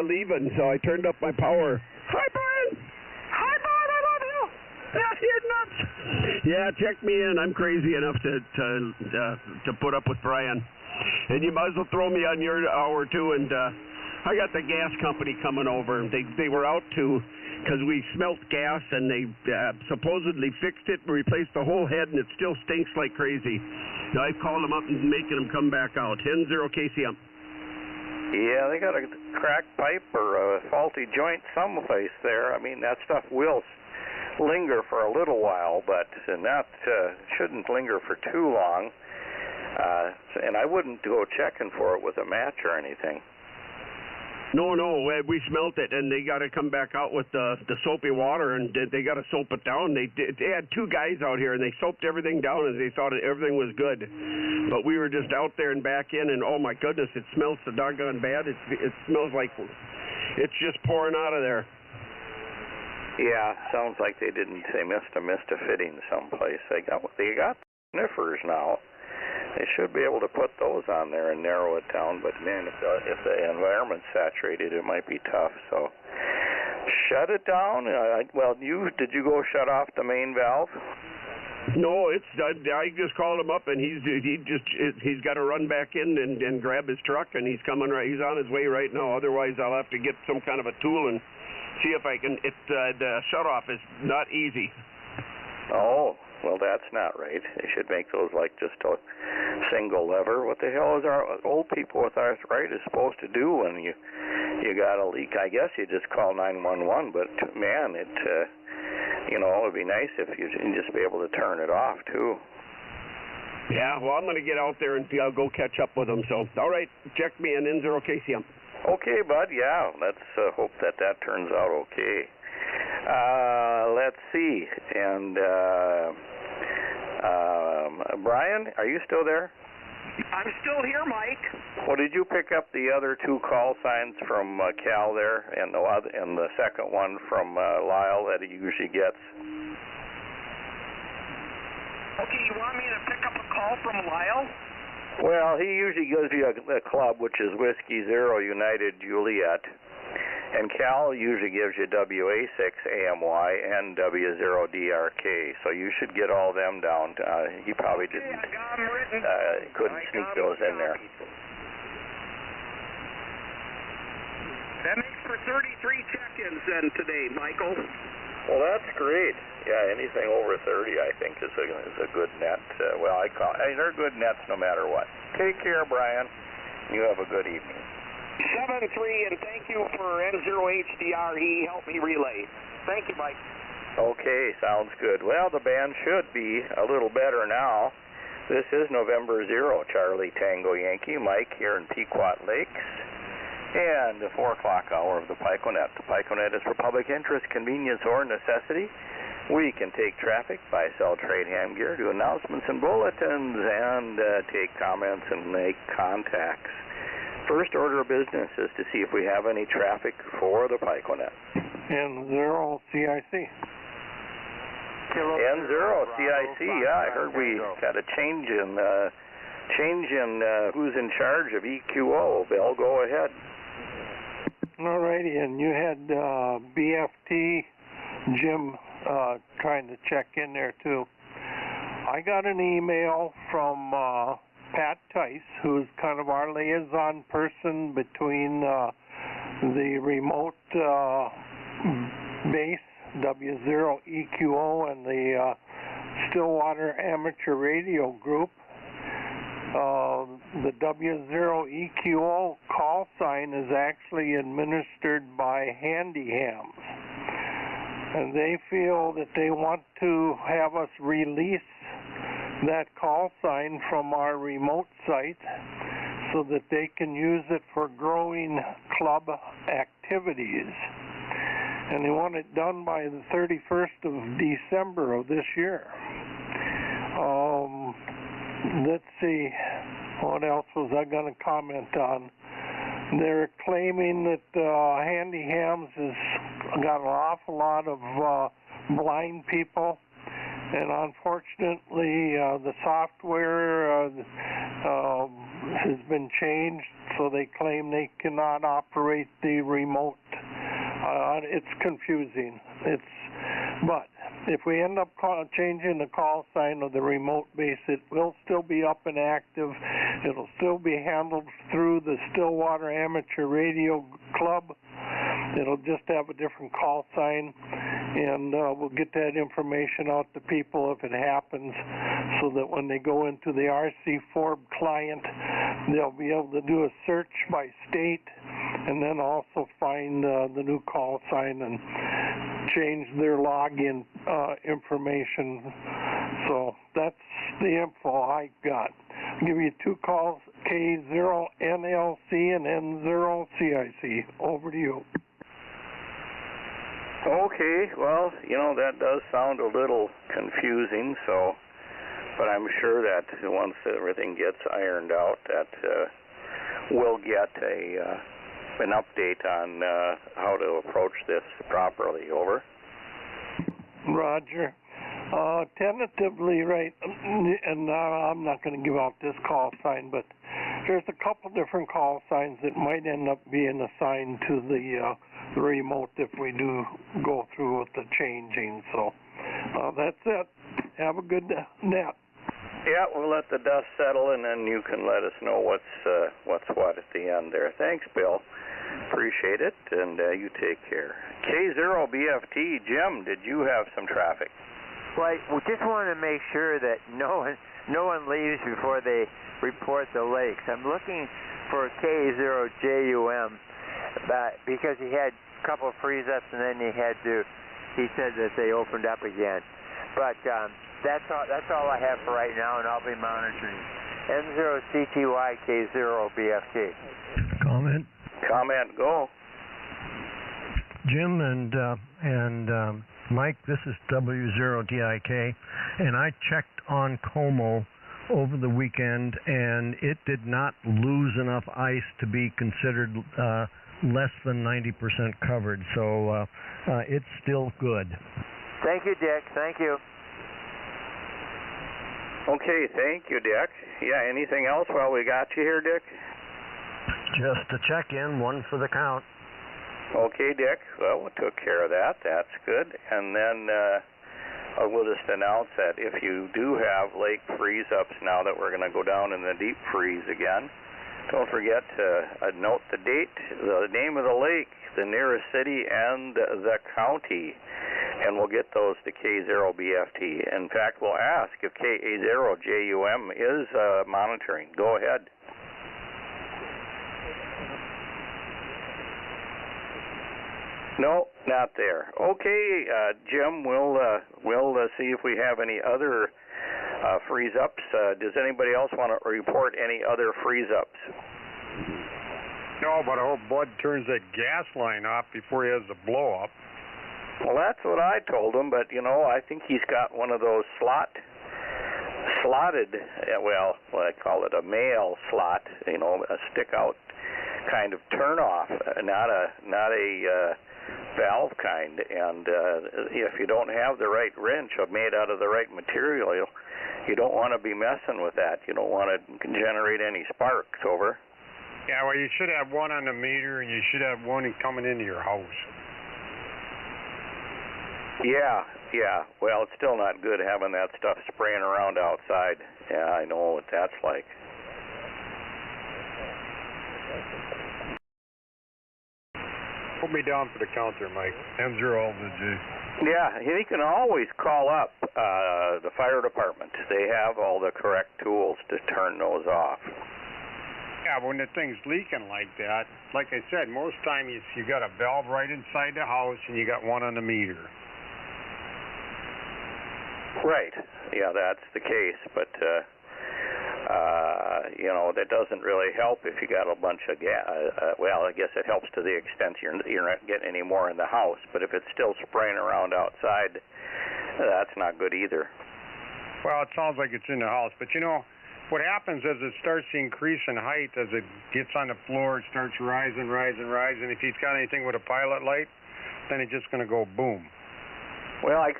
leaving, so I turned up my power. Hi, Brian! Hi, Brian, I love you! Yeah, you're nuts! Yeah, check me in. I'm crazy enough to put up with Brian. And you might as well throw me on your hour, too, and I got the gas company coming over. They were out to, because we smelt gas, and they supposedly fixed it and replaced the whole head, and it still stinks like crazy. So I called them up and making them come back out. 10-0 KCM. Yeah, they got a cracked pipe or a faulty joint someplace there. I mean, that stuff will linger for a little while, but not shouldn't linger for too long. And I wouldn't go checking for it with a match or anything. No, we smelt it, and they got to come back out with the soapy water, and they got to soap it down. They had two guys out here, and they soaped everything down, and they thought everything was good. But we were just out there and back in, and oh my goodness, it smells so doggone bad. It smells like it's just pouring out of there. Yeah, sounds like they missed a fitting someplace. They got sniffers now. They should be able to put those on there and narrow it down, but man, if the environment's saturated, it might be tough. So shut it down. Did you go shut off the main valve? No, I just called him up, and he's got to run back in and grab his truck, and he's on his way right now. Otherwise, I'll have to get some kind of a tool and see if I can. The shut off is not easy. Oh. Well, that's not right. They should make those like just a single lever. What the hell is our old people with arthritis supposed to do when you got a leak? I guess you just call 911, but man, it would be nice if you can just be able to turn it off too. Yeah, well, I'm going to get out there and I'll go catch up with them. So, all right, check me in 0 KCM. Okay, bud. Yeah, let's hope that turns out okay. Let's see. And Brian, are you still there? I'm still here, Mike. Well, did you pick up the other two call signs from Cal there, and the second one from Lyle that he usually gets? Okay, you want me to pick up a call from Lyle? Well, he usually gives you a club, which is Whiskey Zero United Juliet. And Cal usually gives you WA6AMY and W0DRK, so you should get all them down. He probably couldn't sneak those in there. That makes for 33 check-ins then today, Michael. Well, that's great. Yeah, anything over 30, I think, is a good net. They're good nets no matter what. Take care, Brian. You have a good evening. 7-3, and thank you for N0HDRE. Help me relay. Thank you, Mike. Okay, sounds good. Well, the band should be a little better now. This is November 0, Charlie Tango Yankee, Mike here in Pequot Lakes, and the 4 o'clock hour of the PICONET. The PICONET is for public interest, convenience, or necessity. We can take traffic, buy, sell, trade, hand gear, do announcements and bulletins, and take comments and make contacts. First order of business is to see if we have any traffic for the PICONET. N0 CIC. N0 CIC, yeah, I heard we got a change in who's in charge of EQO. Bill, go ahead. All righty, and you had BFT Jim trying to check in there too. I got an email from Pat Tice, who's kind of our liaison person between the remote base, W0EQO, and the Stillwater Amateur Radio Group. The W0EQO call sign is actually administered by Handy Hams, and they feel that they want to have us release that call sign from our remote site so that they can use it for growing club activities. And they want it done by the 31st of December of this year. Let's see, what else was I going to comment on? They're claiming that Handy Hams has got an awful lot of blind people, and unfortunately the software has been changed, so they claim they cannot operate the remote. It's confusing. But if we end up changing the call sign of the remote base, it will still be up and active. It'll still be handled through the Stillwater Amateur Radio Club. It'll just have a different call sign, and we'll get that information out to people if it happens, so that when they go into the RC4 client, they'll be able to do a search by state, and then also find the new call sign and change their login information. So that's the info I got. I'll give you two calls, K0NLC and N0CIC. Over to you. Okay, well, that does sound a little confusing, but I'm sure that once everything gets ironed out, that we'll get an update on how to approach this properly. Over. Roger. Tentatively, right, and I'm not going to give out this call sign, but there's a couple different call signs that might end up being assigned to the remote if we do go through with the changing. So that's it. Have a good nap. Yeah, we'll let the dust settle, and then you can let us know what's what at the end there. Thanks, Bill. Appreciate it, and you take care. K0BFT, Jim, did you have some traffic? Well, we just want to make sure that no one leaves before they report the lakes. I'm looking for K0JUM, because he had a couple of freeze-ups, and then he said that they opened up again. But that's all I have for right now, and I'll be monitoring. N0CTY K0BFT. Comment, go. Jim and Mike, this is W0DIK, and I checked on Como over the weekend, and it did not lose enough ice to be considered less than 90% covered, so it's still good. Thank you, Dick. Thank you. Okay, thank you, Dick. Yeah, anything else while we got you here, Dick? Just a check-in, one for the count. Okay, Dick. Well, we took care of that. That's good. And then we'll just announce that if you do have lake freeze-ups now that we're going to go down in the deep freeze again, don't forget to note the date, the name of the lake, the nearest city, and the county. And we'll get those to K0BFT. In fact, we'll ask if KA0JUM is monitoring. Go ahead. No, not there. Okay, Jim, we'll see if we have any other freeze-ups. Does anybody else want to report any other freeze-ups? No, but I hope Bud turns that gas line off before he has the blow-up. Well, that's what I told him, but, I think he's got one of those slotted, well, I call it a male slot, a stick-out kind of turn-off, not a valve kind, and if you don't have the right wrench made out of the right material, you don't want to be messing with that. You don't want to generate any sparks. Over. Yeah, well, you should have one on the meter, and you should have one coming into your house. Yeah. Well, it's still not good having that stuff spraying around outside. Yeah, I know what that's like. Put me down for the counter, Mike. M0LG. Yeah, he can always call up the fire department. They have all the correct tools to turn those off. Yeah, when the thing's leaking like that, like I said, most time you got a valve right inside the house and you got one on the meter. Right. Yeah, that's the case, but that doesn't really help if you got a bunch of gas. Well, I guess it helps to the extent you're not getting any more in the house, but if it's still spraying around outside, that's not good either. Well, it sounds like it's in the house, but what happens is it starts to increase in height as it gets on the floor. It starts rising. If he's got anything with a pilot light, then it's just going to go boom. Well, I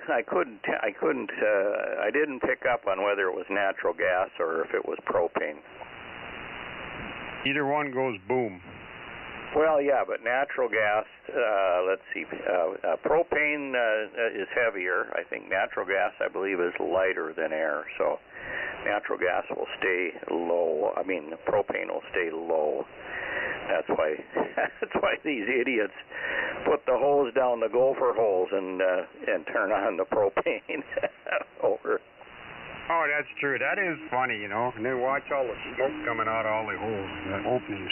didn't pick up on whether it was natural gas or if it was propane. Either one goes boom. Well, yeah, but natural gas, let's see, propane is heavier. I think natural gas, I believe, is lighter than air. So natural gas will stay low. I mean, propane will stay low. That's why these idiots put the hose down the gopher holes and turn on the propane over. Oh, that's true. That is funny, you know. And then watch all the smoke coming out of all the holes, the openings.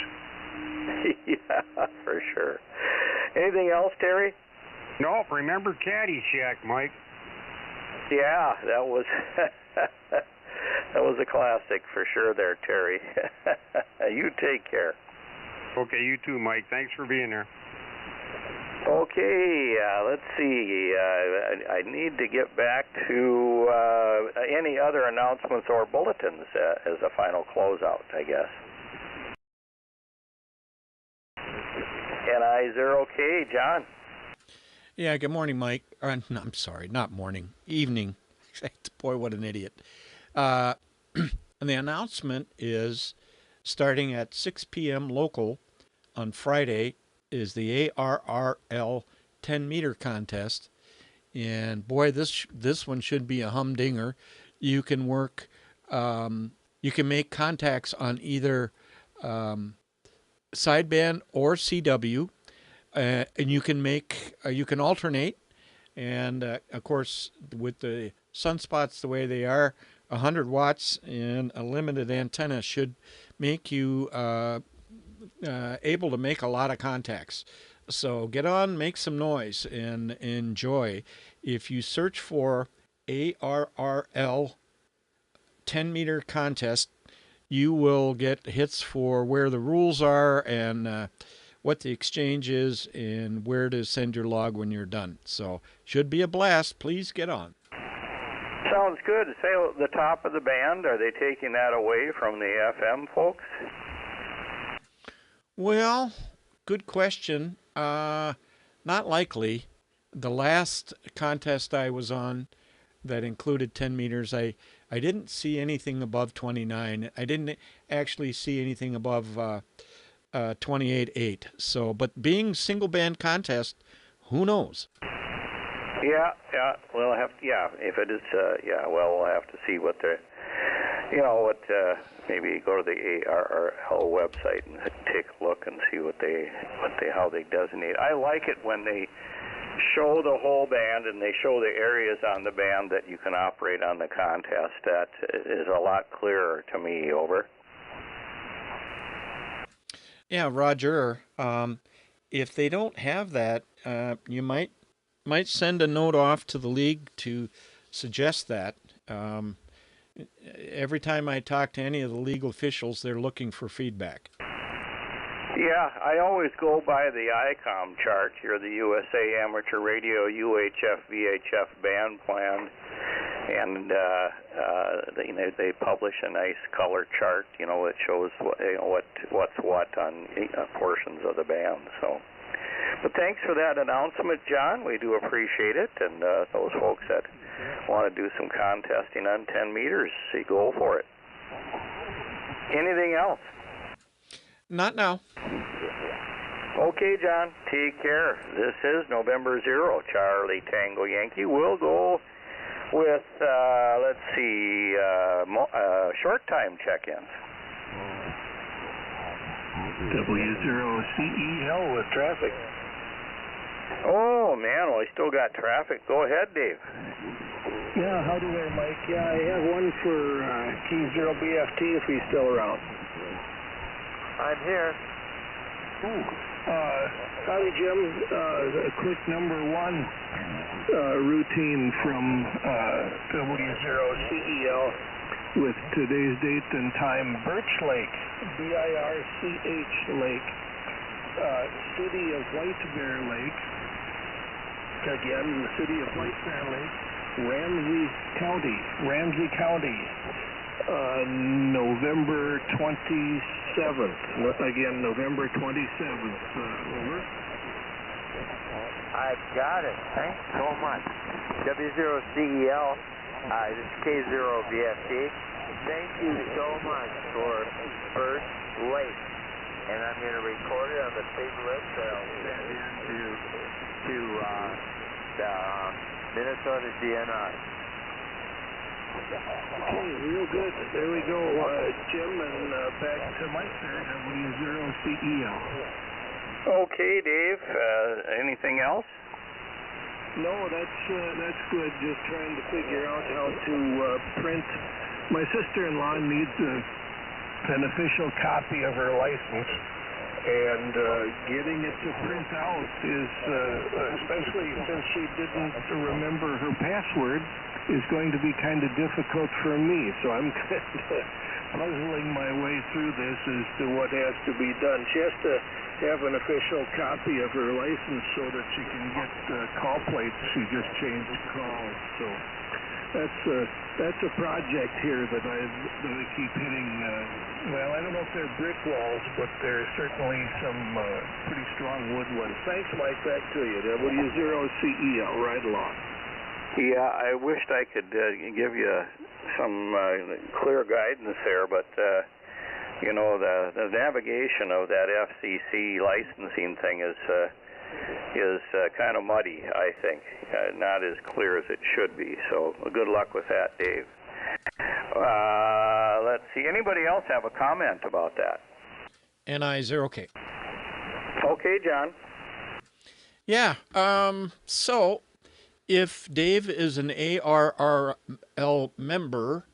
Yeah, for sure. Anything else, Terry? Nope. Remember Caddyshack, Mike. Yeah, that was that was a classic for sure there, Terry. You take care. Okay, you too, Mike. Thanks for being there. Okay, let's see. I need to get back to any other announcements or bulletins as a final closeout, I guess. NI0K, John. Yeah, good morning, Mike. No, I'm sorry, not morning, evening. Boy, what an idiot. And the announcement is starting at 6 p.m. local on Friday is the ARRL 10-meter contest. And boy, this one should be a humdinger. You can work, you can make contacts on either sideband or CW, and you can alternate. And of course, with the sunspots the way they are, 100 watts and a limited antenna should make you able to make a lot of contacts. So get on, make some noise, and enjoy. If you search for ARRL 10-meter contest, you will get hits for where the rules are and what the exchange is and where to send your log when you're done. So should be a blast. Please get on. Sounds good. Say the top of the band, are they taking that away from the FM folks? Well, good question. Not likely. The last contest I was on that included 10 meters, I didn't see anything above 29. I didn't actually see anything above 28.8. So, but being single band contest, who knows? Yeah. We'll have to, if it is, we'll have to see what the, maybe go to the ARRL website and take a look and see how they designate. I like it when they show the whole band and they show the areas on the band that you can operate on the contest. That is a lot clearer to me. Over. Yeah, Roger. If they don't have that, you might send a note off to the league to suggest that. Every time I talk to any of the league officials, they're looking for feedback. Yeah, I always go by the ICOM chart here, the USA Amateur Radio UHF VHF band plan, and they publish a nice color chart, that shows what's what on portions of the band. So, but thanks for that announcement, John. We do appreciate it, and those folks that want to do some contesting on 10 meters, go for it. Anything else? Not now. Okay, John, take care. This is November 0, Charlie Tango Yankee. We'll go with, short time check-ins. W0CEL with traffic. Oh, man, we still got traffic. Go ahead, Dave. Yeah, howdy there, Mike. Yeah, I have one for K0BFT if he's still around. I'm here. Howdy, Jim. A quick number one routine from W0CEL with today's date and time. Birch Lake, BIRCH Lake, City of White Bear Lake. Again, the City of White Bear Lake, Ramsey County. November 27th. Again, November 27th. Over. I've got it. Thanks so much. W0CEL, this is K0BFT. Thank you so much for Birch Lake. and I'm going to record it on the big list that I'll send in to the Minnesota DNR. Okay, real good. There we go, Jim, and back to Mike there, W0CEO. Okay, Dave. Anything else? No, that's good. Just trying to figure out how to print. My sister-in-law needs an official copy of her license, and getting it to print out is, especially since she didn't remember her password, is going to be kind of difficult for me. So I'm kind of puzzling my way through this as to what has to be done. She has to have an official copy of her license so that she can get call plates. She just changed calls. So that's a project here that I keep hitting. Well, I don't know if they're brick walls, but they're certainly some pretty strong wood ones. Thanks, Mike. Back to you. W0CEO. Right along. Yeah, I wished I could give you some clear guidance there, but you know, the navigation of that FCC licensing thing is kind of muddy, I think. Not as clear as it should be. So good luck with that, Dave. Let's see. Anybody else have a comment about that? NI0K. Okay, John. Yeah. So if Dave is an ARRL member,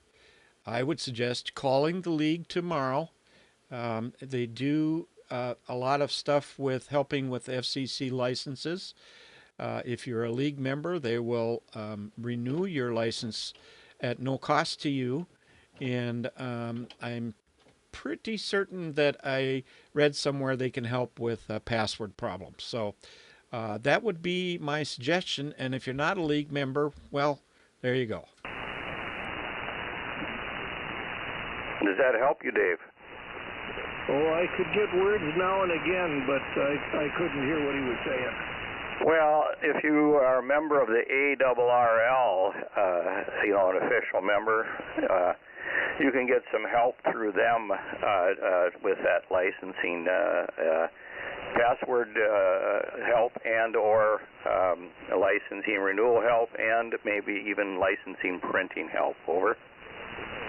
I would suggest calling the league tomorrow. They do a lot of stuff with helping with FCC licenses. If you're a league member, they will renew your license at no cost to you. And I'm pretty certain that I read somewhere they can help with password problems. So that would be my suggestion. And if you're not a league member, well, there you go. Does that help you, Dave? Oh, I could get words now and again, but I couldn't hear what he was saying. Well, if you are a member of the ARRL, you know, an official member, you can get some help through them with that licensing password help and or licensing renewal help and maybe even licensing printing help. Over.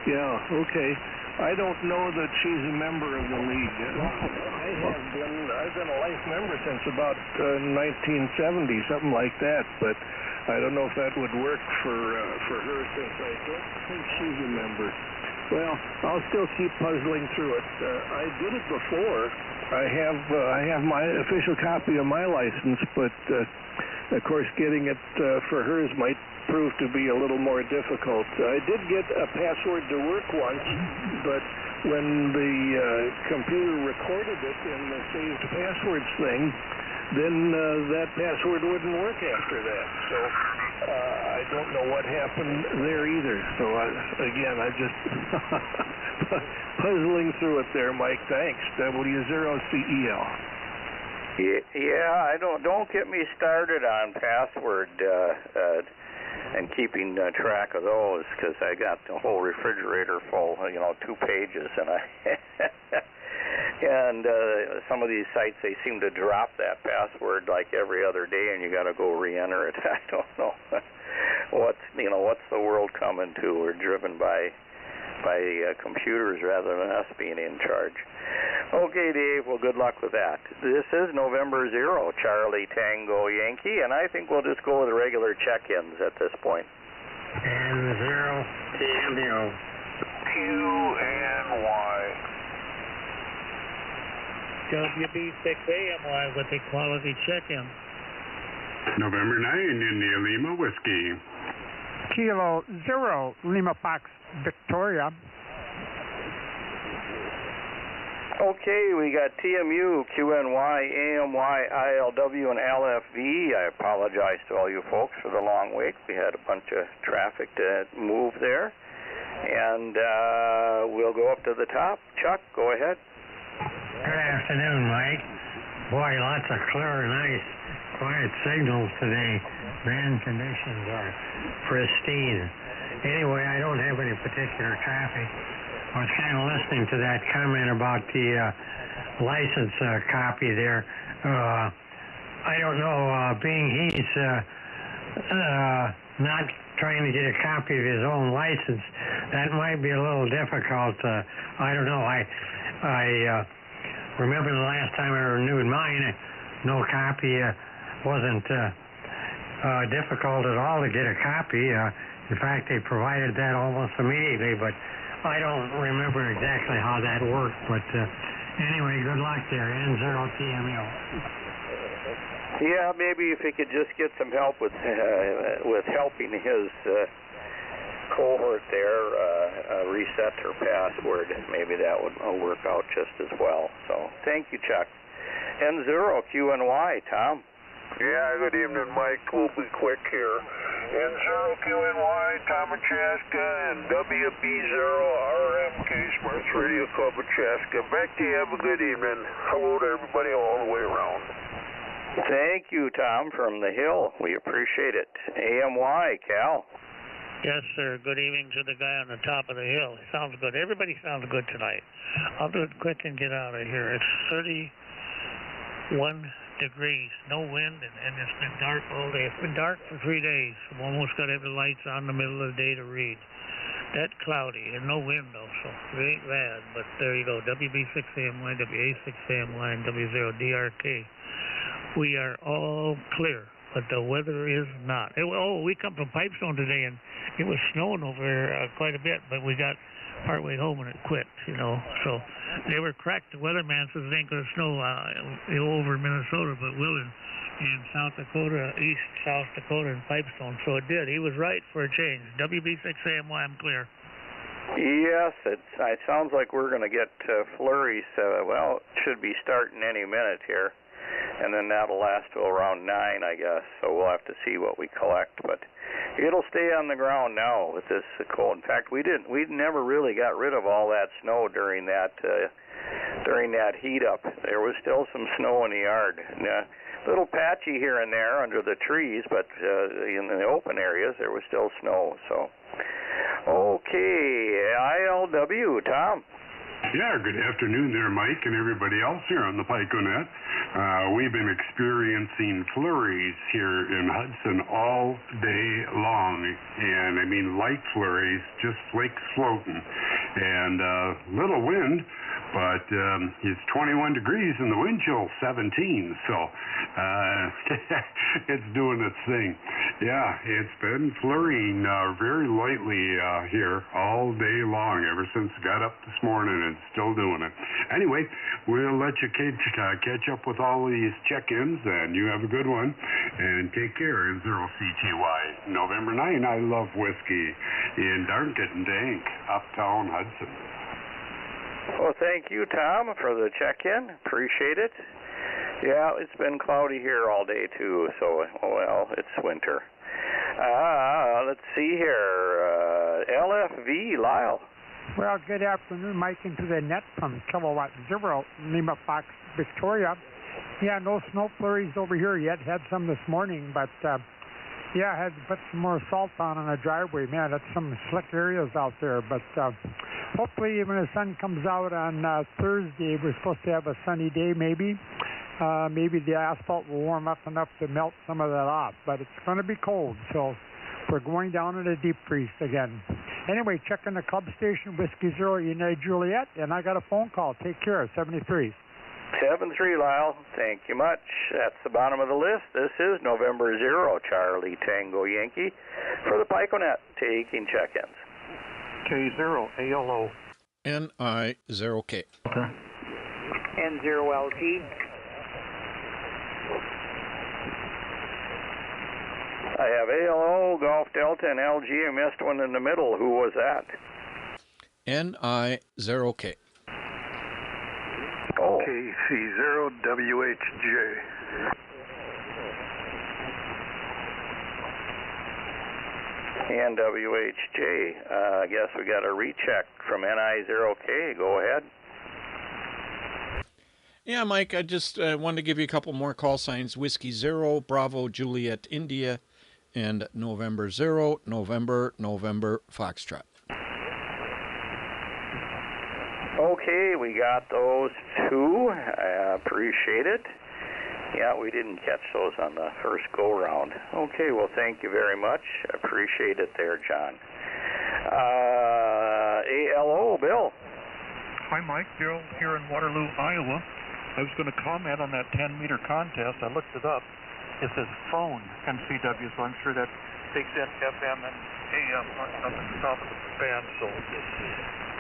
Yeah, okay. I don't know that she's a member of the league. I've been a life member since about 1970, something like that, but I don't know if that would work for her since I don't think she's a member. Well, I'll still keep puzzling through it. I did it before. I have my official copy of my license, but of course getting it for hers might prove to be a little more difficult. I did get a password to work once, but when the computer recorded it in the saved passwords thing, then that password wouldn't work after that. So I don't know what happened there either. So again, I just puzzling through it there, Mike. Thanks. W0CEO. Yeah, don't get me started on password and keeping track of those, because I got the whole refrigerator full, 2 pages, and and some of these sites, they seem to drop that password like every other day, and you got to go re-enter it. I don't know what's the world coming to. We're driven by computers rather than us being in charge. Okay, Dave, well, good luck with that. This is November 0, Charlie Tango Yankee, and I think we'll just go with the regular check-ins at this point. And 0, TMO. QNY. WB6AMY with a quality check-in. November 9, India Lima Whiskey. Kilo 0, Lima Fox, Victoria. Okay, we got TMU, QNY, AMY, ILW, and LFV. I apologize to all you folks for the long wait. We had a bunch of traffic to move there. And we'll go up to the top. Chuck, go ahead. Good afternoon, Mike. Boy, lots of clear, nice, quiet signals today. Band conditions are pristine. Anyway, I don't have any particular traffic. was kind of listening to that comment about the license copy there. I don't know, being he's not trying to get a copy of his own license, that might be a little difficult. I don't know. I remember the last time I renewed mine, no copy wasn't difficult at all to get a copy. In fact, they provided that almost immediately, but I don't remember exactly how that worked. But anyway, good luck there, N0TMU. Yeah, maybe if he could just get some help with helping his cohort there reset her password, maybe that would work out just as well. So thank you, Chuck. N0QNY, Tom. Yeah, good evening, Mike. We'll be quick here. N0QNY, Tom Chaska, and WB0RMK Sports Radio Club of Chaska. Back to you. Have a good evening. Hello to everybody all the way around. Thank you, Tom, from the Hill. We appreciate it. AMY, Cal. Yes, sir. Good evening to the guy on the top of the hill. He sounds good. Everybody sounds good tonight. I'll do it quick and get out of here. It's 31 degrees, no wind, and it's been dark all day. It's been dark for 3 days. I've almost got to have the lights on in the middle of the day to read. That cloudy and no wind, though, so it ain't bad. But there you go. WB6AMY, WA6AMY, and W0DRK. We are all clear, but the weather is not. We come from Pipestone today, and it was snowing over there quite a bit, but we got partway home and it quit, So they were cracked. The weatherman says it ain't going to snow over Minnesota, but will in South Dakota, East South Dakota, and Pipestone. So it did. He was right for a change. WB6AMY, I'm clear. Yes, it sounds like we're going to get flurries. It should be starting any minute here. And then that'll last till around 9, I guess. So we'll have to see what we collect. But it'll stay on the ground now with this cold. In fact, we never really got rid of all that snow during that heat up. There was still some snow in the yard. Little patchy here and there under the trees, but in the open areas there was still snow. So, okay, ILW, Tom. Yeah, good afternoon there, Mike, and everybody else here on the PICONET. We've been experiencing flurries here in Hudson all day long, and I mean light flurries, just flakes floating, and little wind, but it's 21 degrees and the wind chill 17, so it's doing its thing. Yeah, it's been flurrying very lightly here all day long, ever since I got up this morning, and still doing it. Anyway, we'll let you catch up with all these check-ins, and you have a good one, and take care. N0CTY. November 9, I love whiskey in Darn Getting Dank, Uptown Hudson. Well, thank you, Tom, for the check-in. Appreciate it. Yeah, it's been cloudy here all day, too, so, it's winter. Let's see here. LFV, Lyle. Well, good afternoon, Mike, into the net from Kilowatt Zero, Lima Fox, Victoria. Yeah, no snow flurries over here yet. Had some this morning, but, I had to put some more salt on the driveway. Man, that's some slick areas out there, but hopefully when the sun comes out on Thursday, we're supposed to have a sunny day maybe. Maybe the asphalt will warm up enough to melt some of that off, but it's going to be cold, so we're going down in the deep freeze again. Anyway, checking the club station, Whiskey Zero, United Juliet, and I got a phone call. Take care, 73. 7-3, Lyle. Thank you much. That's the bottom of the list. This is November 0, Charlie Tango Yankee, for the PICONET, taking check-ins. K0, ALO. NI0K. Okay. N0LT. I have ALO, Golf Delta, and LG. I missed one in the middle. Who was that? NI0K. Oh. KC0WHJ. And WHJ. I guess we got a recheck from NI0K. Go ahead. Yeah, Mike, I just wanted to give you a couple more call signs. Whiskey 0, Bravo, Juliet, India, and November 0, November, Foxtrot. Okay, we got those two. I appreciate it. Yeah, we didn't catch those on the first go-round. Okay, well, thank you very much. Appreciate it there, John. ALO, Bill. Hi, Mike. Bill here in Waterloo, Iowa. I was going to comment on that 10-meter contest. I looked it up. It says phone NCW, so I'm sure that takes in FM and AM up at the top of the band. So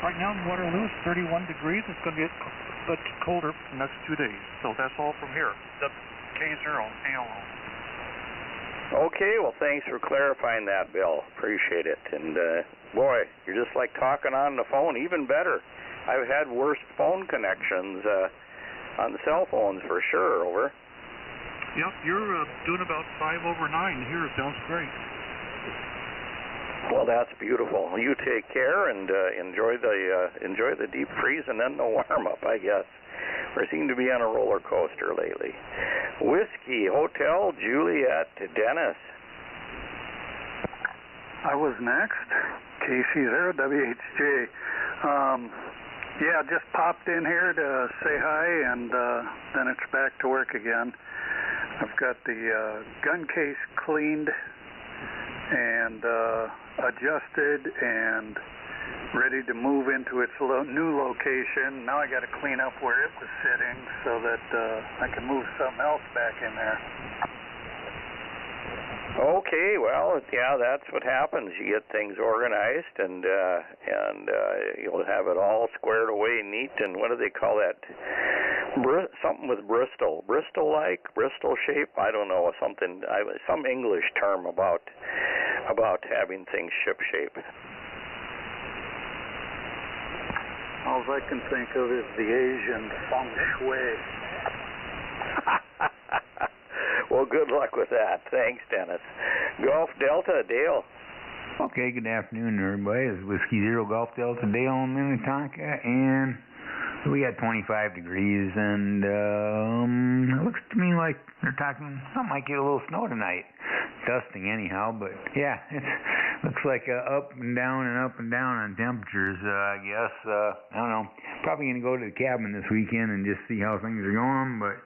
right now in Waterloo, it's 31 degrees. It's going to get a bit colder for the next 2 days. So that's all from here. K0 ALO. Okay, well, thanks for clarifying that, Bill. Appreciate it. And, boy, you're just like talking on the phone, even better. I've had worse phone connections on the cell phones for sure, over. Yep, you're doing about 5 over 9 here. Sounds great. Well, that's beautiful. You take care and enjoy the deep freeze and then the warm up, I guess. We seem to be on a roller coaster lately. Whiskey Hotel Juliet Dennis. I was next. KC0WHJ. Yeah, just popped in here to say hi, and then it's back to work again. I've got the gun case cleaned and adjusted and ready to move into its new location. Now I got to clean up where it was sitting so that I can move something else back in there. Okay, well, yeah, that's what happens. You get things organized, and you'll have it all squared away, neat. And what do they call that? Something with Bristol, Bristol shape. I don't know, some English term about having things ship shape. All I can think of is the Asian feng shui. Well, good luck with that. Thanks, Dennis. Golf Delta, Dale. Okay, good afternoon, everybody. It's Whiskey Zero Golf Delta, Dale in Minnetonka, and we got 25 degrees, and it looks to me like they're talking, might get a little snow tonight. Dusting anyhow, but yeah, it looks like up and down on temperatures, I guess. I don't know. Probably going to go to the cabin this weekend and just see how things are going, but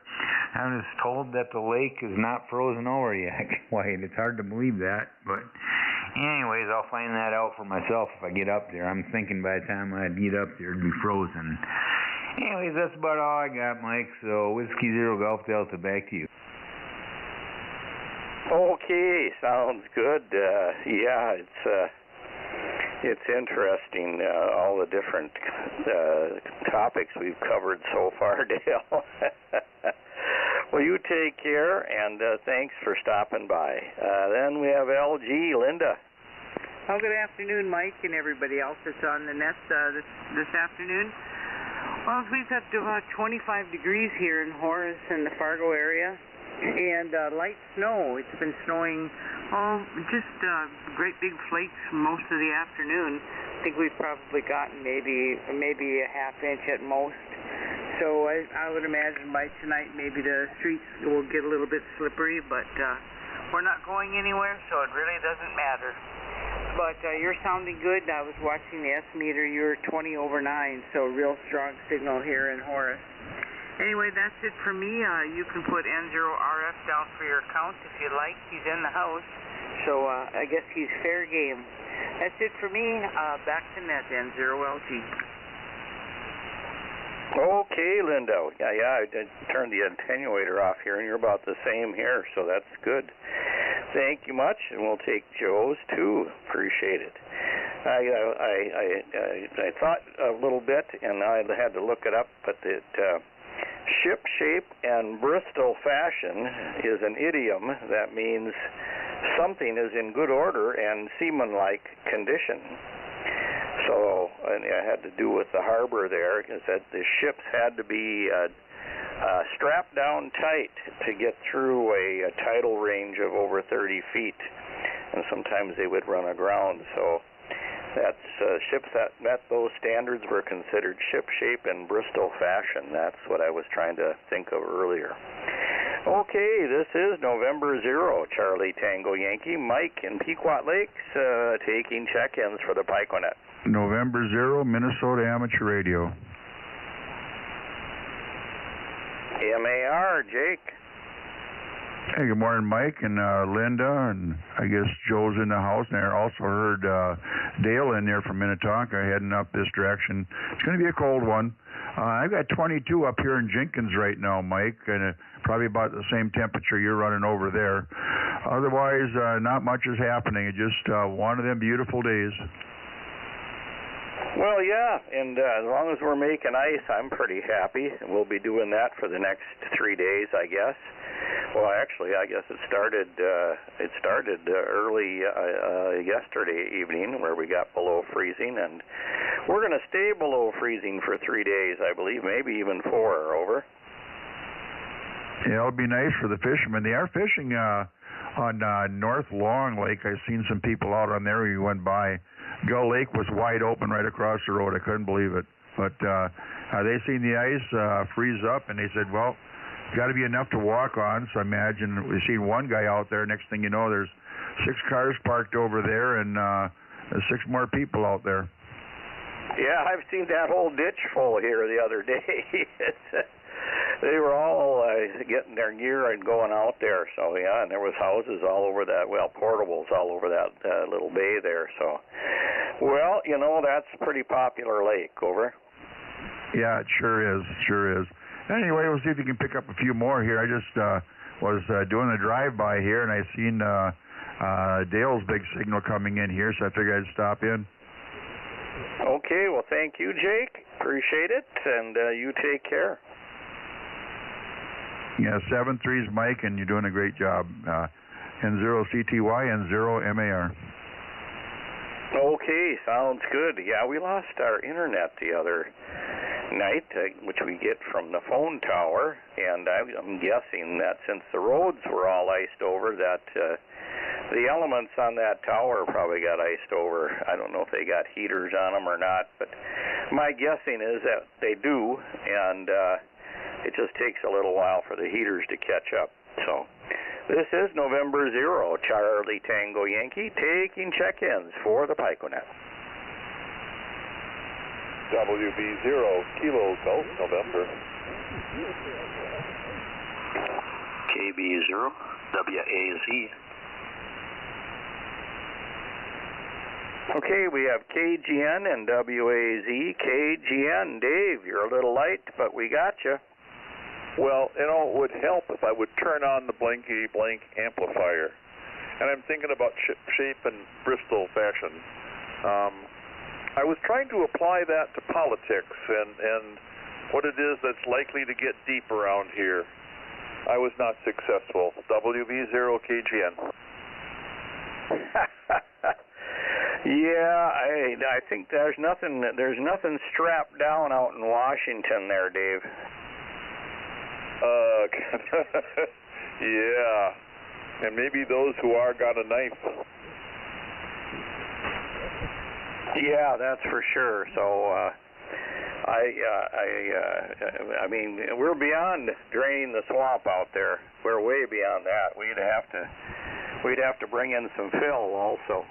I was told that the lake is not frozen over yet. Wait, it's hard to believe that, but anyways, I'll find that out for myself if I get up there. I'm thinking by the time I get up there, it'd be frozen. Anyways, that's about all I got, Mike, so Whiskey Zero Golf Delta, back to you. Okay, sounds good. Yeah, it's interesting, all the different topics we've covered so far, Dale. Well, you take care, and thanks for stopping by. Then we have LG, Linda. Oh, good afternoon, Mike, and everybody else that's on the net this afternoon. Well, we've got about 25 degrees here in Horace and the Fargo area. And light snow. It's been snowing, just great big flakes most of the afternoon. I think we've probably gotten maybe a half inch at most. So I would imagine by tonight maybe the streets will get a little bit slippery, but we're not going anywhere, so it really doesn't matter. But you're sounding good. I was watching the S meter. You're 20 over 9, so real strong signal here in Horace. Anyway, that's it for me. You can put N0RF down for your account if you like. He's in the house, so I guess he's fair game. That's it for me. Back to net, N0LG. Okay, Linda. Yeah, I turned the attenuator off here, and you're about the same here, so that's good. Thank you much, and we'll take Joe's too. Appreciate it. I thought a little bit, and I had to look it up, but it. Ship shape and Bristol fashion is an idiom that means something is in good order and seaman-like condition. So, and it had to do with the harbor there, is that the ships had to be strapped down tight to get through a tidal range of over 30 feet, and sometimes they would run aground. So that's ships that met those standards were considered ship shape and Bristol fashion. That's what I was trying to think of earlier. Okay, this is November 0, Charlie Tango Yankee, Mike in Pequot Lakes, taking check-ins for the PICONET. November 0, Minnesota Amateur Radio. MAR, Jake. Hey, good morning, Mike and Linda, and I guess Joe's in the house. And I also heard Dale in there from Minnetonka heading up this direction. It's going to be a cold one. I've got 22 up here in Jenkins right now, Mike, and probably about the same temperature you're running over there. Otherwise, not much is happening. It's just one of them beautiful days. Well, yeah, and as long as we're making ice, I'm pretty happy. And we'll be doing that for the next 3 days, I guess. Well, actually, I guess it started early yesterday evening, where we got below freezing, and we're going to stay below freezing for 3 days, I believe, maybe even 4. Over. Yeah, it'll be nice for the fishermen. They are fishing on North Long Lake. I've seen some people out on there. We went by. Gull Lake was wide open right across the road. I couldn't believe it. But they seen the ice freeze up, and they said, well, got to be enough to walk on. So I imagine we seen one guy out there. Next thing you know, there's 6 cars parked over there, and there's 6 more people out there. Yeah, I've seen that whole ditch full here the other day. They were all getting their gear and going out there. So yeah, and there was houses all over that. Well, portables all over that little bay there. So, well, you know, that's a pretty popular lake. Over. Yeah, it sure is. Sure is. Anyway, we'll see if you can pick up a few more here. I just was doing a drive-by here, and I seen Dale's big signal coming in here, so I figured I'd stop in. Okay, well, thank you, Jake. Appreciate it, and you take care. Yeah, 7-3's Mike, and you're doing a great job. N0CTY and 0MAR. Okay, sounds good. Yeah, we lost our internet the other night, which we get from the phone tower, and I'm guessing that since the roads were all iced over, that the elements on that tower probably got iced over. I don't know if they got heaters on them or not, but my guessing is that they do, and it just takes a little while for the heaters to catch up. So this is November 0, Charlie Tango Yankee, taking check-ins for the PICONET. WB0, Kilo Golf, November. KB0, WAZ. Okay, we have KGN and WAZ. KGN, Dave, you're a little light, but we got you. Well, you know, it would help if I would turn on the blinky blank amplifier. And I'm thinking about shape and Bristol fashion. I was trying to apply that to politics and what it is that's likely to get deep around here. I was not successful. WV0KGN. Yeah, I think there's nothing strapped down out in Washington there, Dave. Yeah, and maybe those who are got a knife. Yeah, that's for sure. So, I mean, we're beyond draining the swamp out there. We're way beyond that. We'd have to bring in some fill also.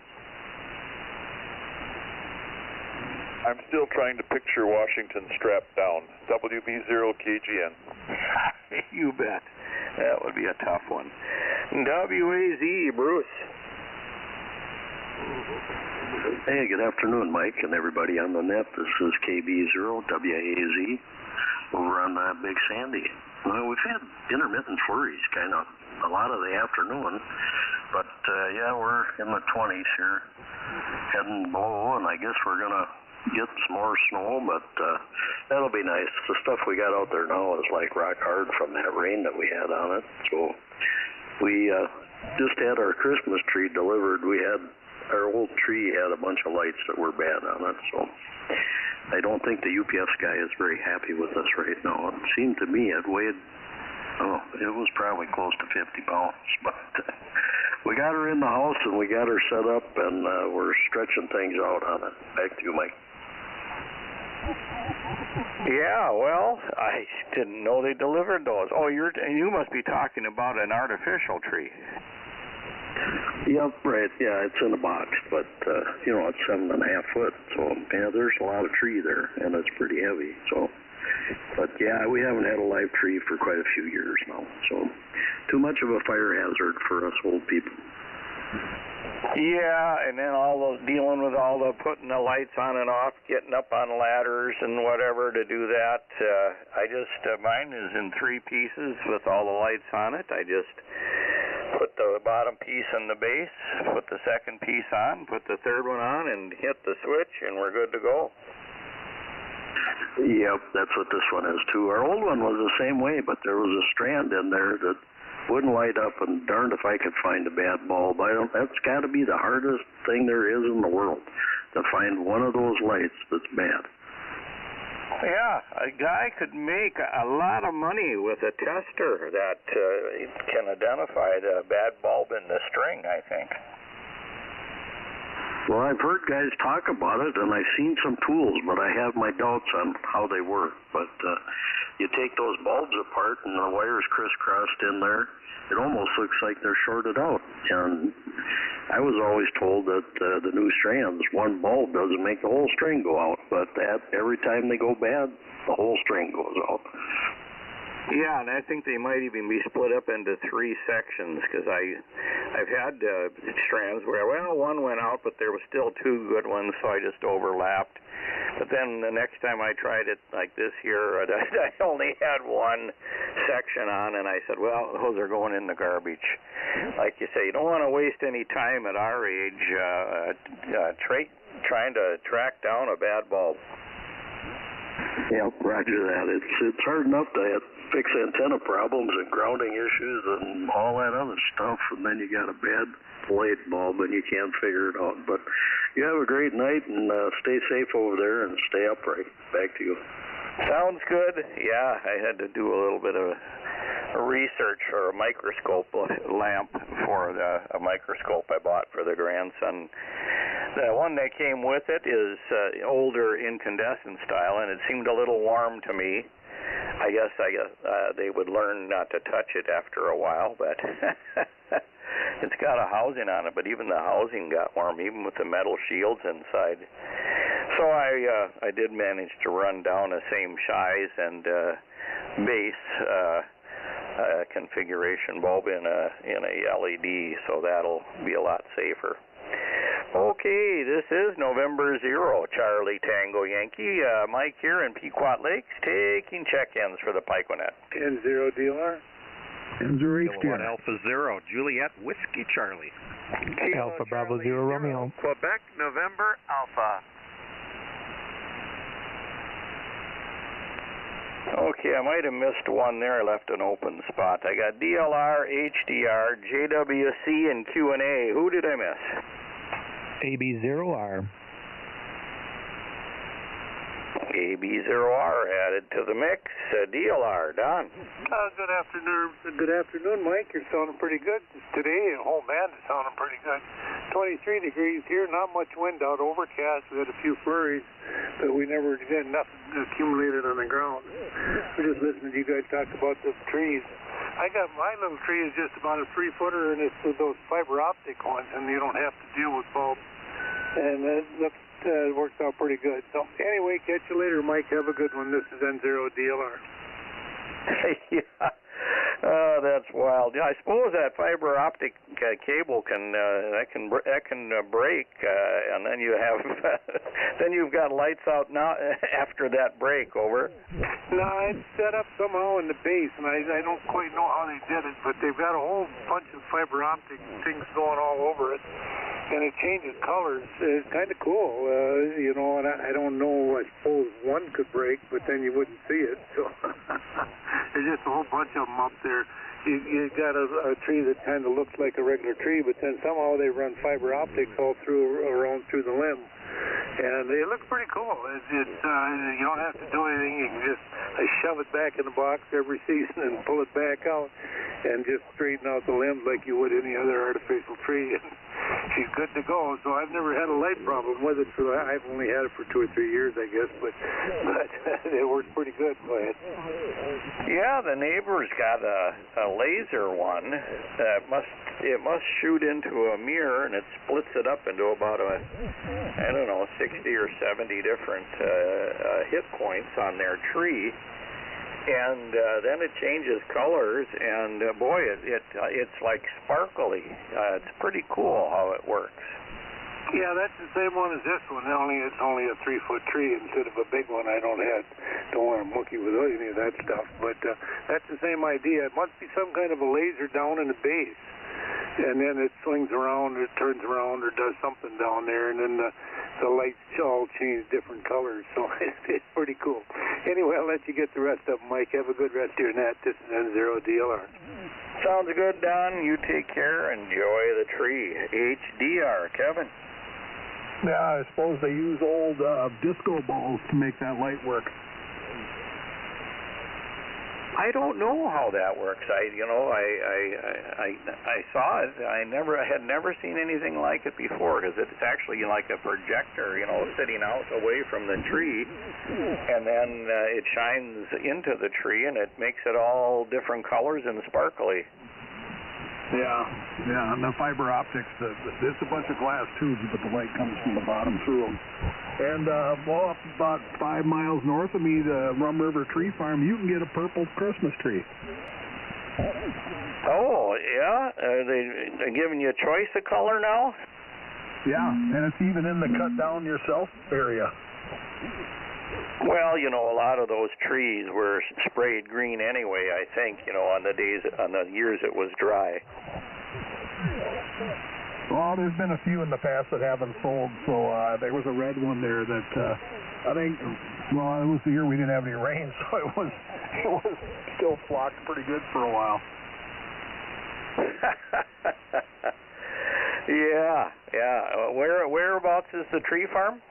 I'm still trying to picture Washington strapped down. WB0KGN. You bet. That would be a tough one. WAZ, Bruce. Hey, good afternoon, Mike, and everybody on the net. This is KB0, WAZ, over on Big Sandy. Well, we've had intermittent flurries kind of a lot of the afternoon, but yeah, we're in the 20s here, heading below, and I guess we're going to get some more snow, but that'll be nice. The stuff we got out there now is like rock hard from that rain that we had on it. So we just had our Christmas tree delivered. Our old tree had a bunch of lights that were bad on it, so I don't think the UPS guy is very happy with us right now. It seemed to me it weighed, it was probably close to 50 pounds, but we got her in the house and we got her set up, and we're stretching things out on it. Back to you, Mike. Yeah, well, I didn't know they delivered those. Oh, you must be talking about an artificial tree. Yep, right. Yeah, it's in a box, but it's 7.5 foot. So yeah, there's a lot of tree there, and it's pretty heavy. So But yeah, we haven't had a live tree for quite a few years now, so too much of a fire hazard for us old people. Yeah, and then all those dealing with all the putting the lights on and off, getting up on ladders and whatever to do that. Mine is in 3 pieces with all the lights on it. I just put the bottom piece in the base, put the second piece on, put the third one on, and hit the switch, and we're good to go. Yep, that's what this one is too. Our old one was the same way, but there was a strand in there that wouldn't light up, and darned if I could find a bad bulb. That's got to be the hardest thing there is in the world, to find one of those lights that's bad. Yeah, a guy could make a lot of money with a tester that can identify the bad bulb in the string, I think. Well, I've heard guys talk about it, and I've seen some tools, but I have my doubts on how they work. But you take those bulbs apart, and the wires crisscrossed in there. It almost looks like they're shorted out. And I was always told that the new strands, one bulb doesn't make the whole string go out, but every time they go bad, the whole string goes out. Yeah, and I think they might even be split up into 3 sections, because I've had strands where, well, one went out, but there was still 2 good ones, so I just overlapped. But then the next time I tried it like this here, I only had 1 section on, and I said, well, those are going in the garbage. Like you say, you don't want to waste any time at our age trying to track down a bad bulb. Yep, roger that. It's hard enough to fix antenna problems and grounding issues and all that other stuff, and then you got a bad light bulb and you can't figure it out. But you have a great night, and stay safe over there and stay upright. Back to you. Sounds good. Yeah, I had to do a little bit of research for a microscope lamp for a microscope I bought for the grandson. The one that came with it is older incandescent style, and it seemed a little warm to me. I guess they would learn not to touch it after a while, but it's got a housing on it, but even the housing got warm, even with the metal shields inside. So I did manage to run down the same size and base configuration bulb in a LED, so that'll be a lot safer. Okay, this is November 0, Charlie Tango Yankee. Mike here in Pequot Lakes, taking check-ins for the PICONET. N0 DLR. N0 HDR. Alpha 0, Juliet Whiskey Charlie. Alpha Bravo 0 Romeo. Quebec November Alpha. Okay, I might have missed one there. I left an open spot. I got DLR, HDR, JWC, and Q&A. Who did I miss? AB0R. AB0R added to the mix. DLR, Don. Good afternoon. Good afternoon, Mike. You're sounding pretty good today. The whole band is sounding pretty good. 23 degrees here, not much wind out, overcast. We had a few flurries, but we never did nothing accumulated on the ground. We're just listening to you guys talk about the trees. I got my little tree is just about a 3-footer, and it's with those fiber optic ones, and you don't have to deal with bulbs. And it works out pretty good. So anyway, catch you later, Mike. Have a good one. This is N0 DLR. Yeah. Oh, that's wild. Yeah, I suppose that fiber optic cable can break, and then you have then you've got lights out now after that break. Over. No, it's set up somehow in the base, and I don't quite know how they did it, but they've got a whole bunch of fiber optic things going all over it, and it changes colors. It's kind of cool, you know. And I don't know. I suppose one could break, but then you wouldn't see it. So there's just a whole bunch of them up there. You got a tree that kind of looks like a regular tree, but then somehow they run fiber optics all around through the limb, and it looks pretty cool. You don't have to do anything. You can just shove it back in the box every season and pull it back out, and just straighten out the limbs like you would any other artificial tree. she's good to go. So I've never had a light problem with it. I've only had it for 2 or 3 years, I guess, but it works pretty good. Go ahead. Yeah, the neighbor's got a laser one that it must shoot into a mirror, and it splits it up into about 60 or 70 different hit points on their tree. And then it changes colors, and boy, it's like sparkly. It's pretty cool how it works. Yeah, that's the same one as this one. It's only a 3-foot tree instead of a big one. I don't want to monkey with any of that stuff. But that's the same idea. It must be some kind of a laser down in the base, and then it swings around, or turns around, or does something down there, and then the lights all change different colors. So it's pretty cool. Anyway, I'll let you get the rest of them, Mike. Have a good rest of your net. This is N0DLR. Sounds good, Don. You take care. Enjoy the tree. HDR. Kevin. Yeah, I suppose they use old disco balls to make that light work. I don't know how that works. I saw it. I had never seen anything like it before, because it's actually like a projector, sitting out away from the tree, and then it shines into the tree, and it makes it all different colors and sparkly. Yeah, and the fiber optics, it's a bunch of glass tubes, but the light comes from the bottom through them. And, up about 5 miles north of me, the Rum River Tree Farm, you can get a purple Christmas tree. Oh, yeah? Are they giving you a choice of color now? Yeah, and it's even in the cut down yourself area. Well, a lot of those trees were sprayed green anyway, I think, on the years it was dry. Well, there's been a few in the past that haven't sold, so there was a red one there that I think, it was the year we didn't have any rain, so it was still flocked pretty good for a while. Yeah. Whereabouts is the tree farm?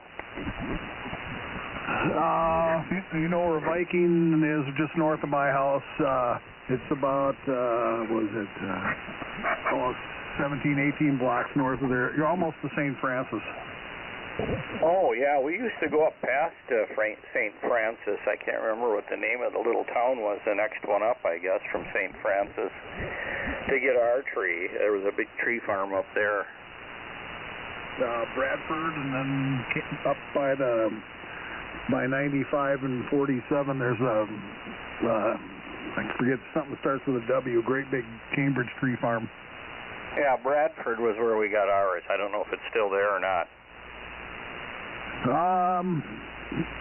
Where Viking is just north of my house. It's about, 17, 18 blocks north of there. You're almost to St. Francis. Oh, yeah, we used to go up past St. Francis. I can't remember what the name of the little town was, the next one up, I guess, from St. Francis, to get our tree. There was a big tree farm up there. Bradford, and then up by 95 and 47, there's I forget, something starts with a W, great big Cambridge tree farm. Yeah, Bradford was where we got ours. I don't know if it's still there or not.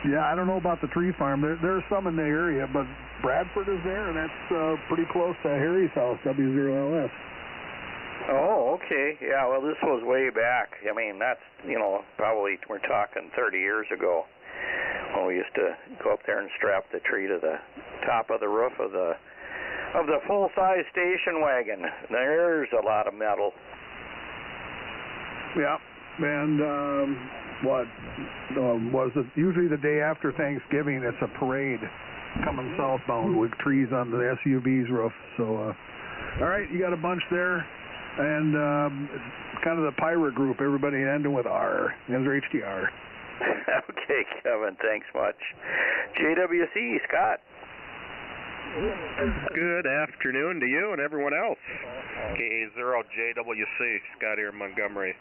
Yeah, I don't know about the tree farm. There's some in the area, but Bradford is there, and that's pretty close to Harry's house, W0LS. Oh, okay. Yeah, well, this was way back. I mean, that's, probably we're talking 30 years ago, when we used to go up there and strap the tree to the top of the roof of the full-size station wagon. There's a lot of metal. Yeah, and was it usually the day after Thanksgiving? It's a parade coming southbound with trees on the SUV's roof. So, all right, you got a bunch there, and kind of the pirate group. Everybody ending with R. Ends HDR. Okay, Kevin. Thanks much. JWC, Scott. Good afternoon to you and everyone else. KA0JWC, Scott here in Montgomery.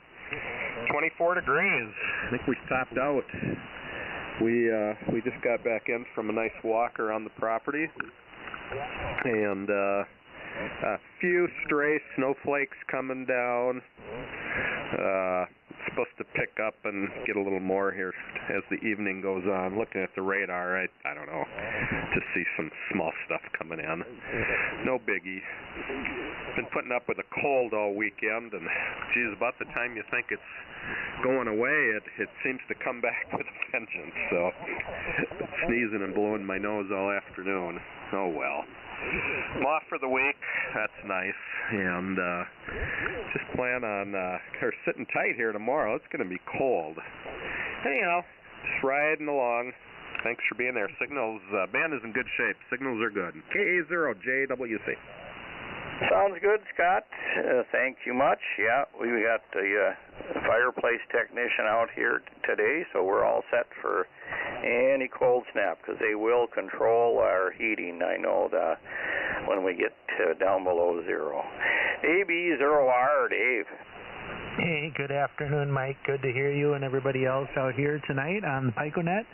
24 degrees. I think we topped out. We just got back in from a nice walk around the property, and a few stray snowflakes coming down. It's supposed to pick up and get a little more here as the evening goes on. Looking at the radar, I don't know, to see some small stuff coming in. No biggie. Been putting up with the cold all weekend, and geez, about the time you think it's going away, it seems to come back with a vengeance. So, been sneezing and blowing my nose all afternoon. Oh well. I'm off for the week. That's nice. And just plan on sitting tight here tomorrow. It's going to be cold. Anyhow, just riding along. Thanks for being there. Signals, band is in good shape. Signals are good. KA0JWC. Sounds good, Scott. Thank you much. Yeah, we got the fireplace technician out here today, so we're all set for any cold snap because they will control our heating. I know that when we get down below zero. AB0R, Dave. Hey, good afternoon, Mike. Good to hear you and everybody else out here tonight on the PICONET.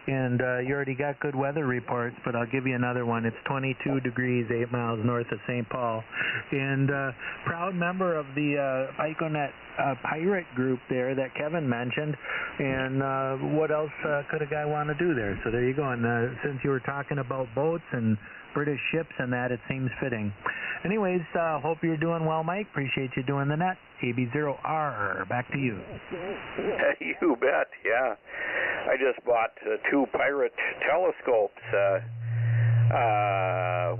And you already got good weather reports, but I'll give you another one. It's 22 degrees, 8 miles north of St. Paul. And proud member of the PICONET pirate group there that Kevin mentioned. And what else could a guy want to do there? So there you go. And since you were talking about boats and British ships and that, it seems fitting. Anyways, hope you're doing well, Mike. Appreciate you doing the net. AB0R, back to you. You bet, yeah. I just bought 2 pirate telescopes.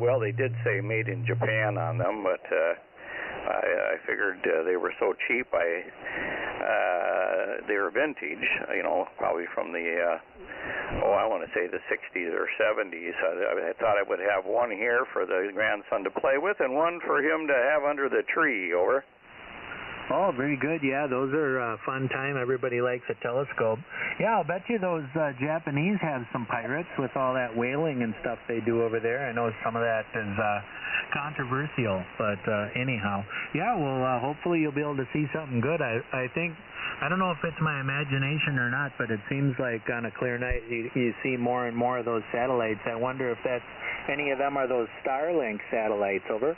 Well, they did say made in Japan on them, but I figured they were so cheap. They were vintage, you know, probably from the I want to say the 60s or 70s. I thought I would have one here for the grandson to play with and one for him to have under the tree. Over. Oh, very good. Yeah, those are a fun time. Everybody likes a telescope. Yeah, I'll bet you those Japanese have some pirates with all that whaling and stuff they do over there. I know some of that is controversial, but anyhow. Yeah, well, hopefully you'll be able to see something good. I think, I don't know if it's my imagination or not, but it seems like on a clear night you see more and more of those satellites. I wonder if that's, any of them are those Starlink satellites, over?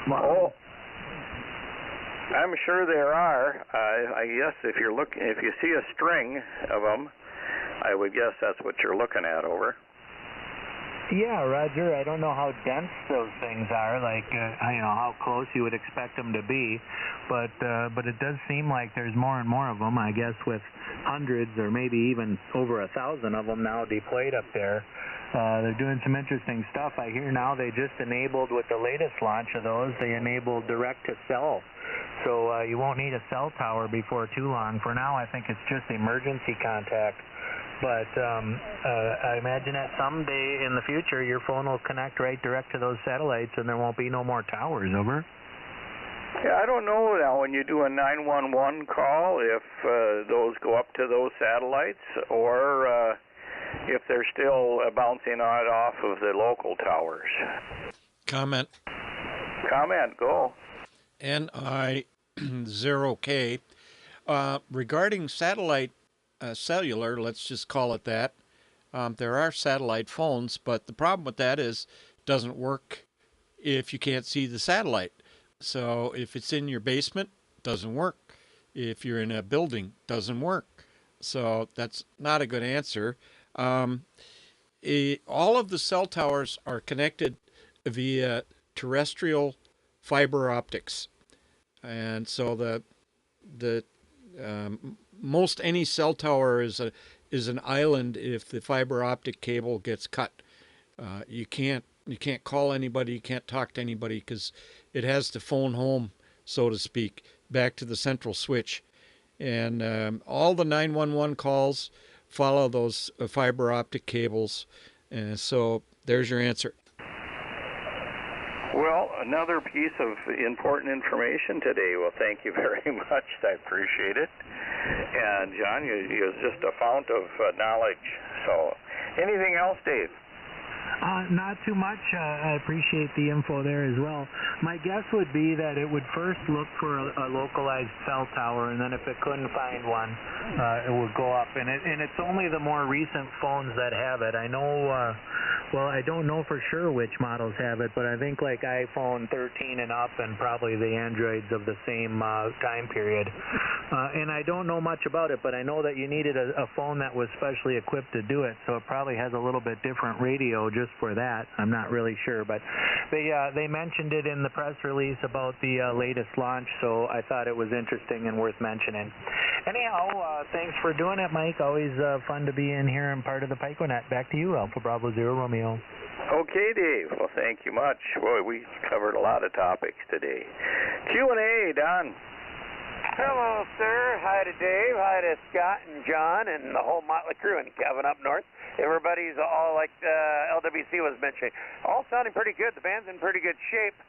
Oh. I'm sure there are. I guess if you see a string of them, I would guess that's what you're looking at, over. Yeah, Roger. I don't know how dense those things are, like you know, how close you would expect them to be, but it does seem like there's more and more of them. I guess with hundreds or maybe even over 1,000 of them now deployed up there. They're doing some interesting stuff. I hear now they just enabled, with the latest launch of those, they enabled direct-to-cell. So you won't need a cell tower before too long. For now, I think it's just emergency contact. But I imagine that someday in the future, your phone will connect right direct to those satellites and there won't be no more towers, over. Yeah, I don't know now when you do a 911 call if those go up to those satellites or if they're still bouncing off of the local towers. Comment, go. NI0K. Regarding satellite cellular, let's just call it that, there are satellite phones, but the problem with that is it doesn't work if you can't see the satellite. So if it's in your basement, it doesn't work. If you're in a building, it doesn't work. So that's not a good answer. All of the cell towers are connected via terrestrial fiber optics, and so the most any cell tower is an island if the fiber optic cable gets cut. You can't call anybody, you can't talk to anybody because it has to phone home, so to speak, back to the central switch. And all the 911 calls follow those fiber optic cables. And so there's your answer. Well, another piece of important information today. Well, thank you very much. I appreciate it. And John, you're just a fount of knowledge. So anything else, Dave? Not too much. I appreciate the info there as well. My guess would be that it would first look for a localized cell tower, and then if it couldn't find one, it would go up. And it's only the more recent phones that have it. I know, well, I don't know for sure which models have it, but I think like iPhone 13 and up and probably the Androids of the same time period. And I don't know much about it, but I know that you needed a phone that was specially equipped to do it, so it probably has a little bit different radio just for that. I'm not really sure, but they mentioned it in the press release about the latest launch, so I thought it was interesting and worth mentioning. Anyhow, thanks for doing it, Mike. Always fun to be in here and part of the PICONET. Back to you, Alpha Bravo Zero Romeo. Okay, Dave. Well, thank you much. Boy, we covered a lot of topics today. Q&A, Don. Hello, sir. Hi to Dave. Hi to Scott and John and the whole motley crew and Kevin up north. Everybody's all like LWC was mentioning, all sounding pretty good. The band's in pretty good shape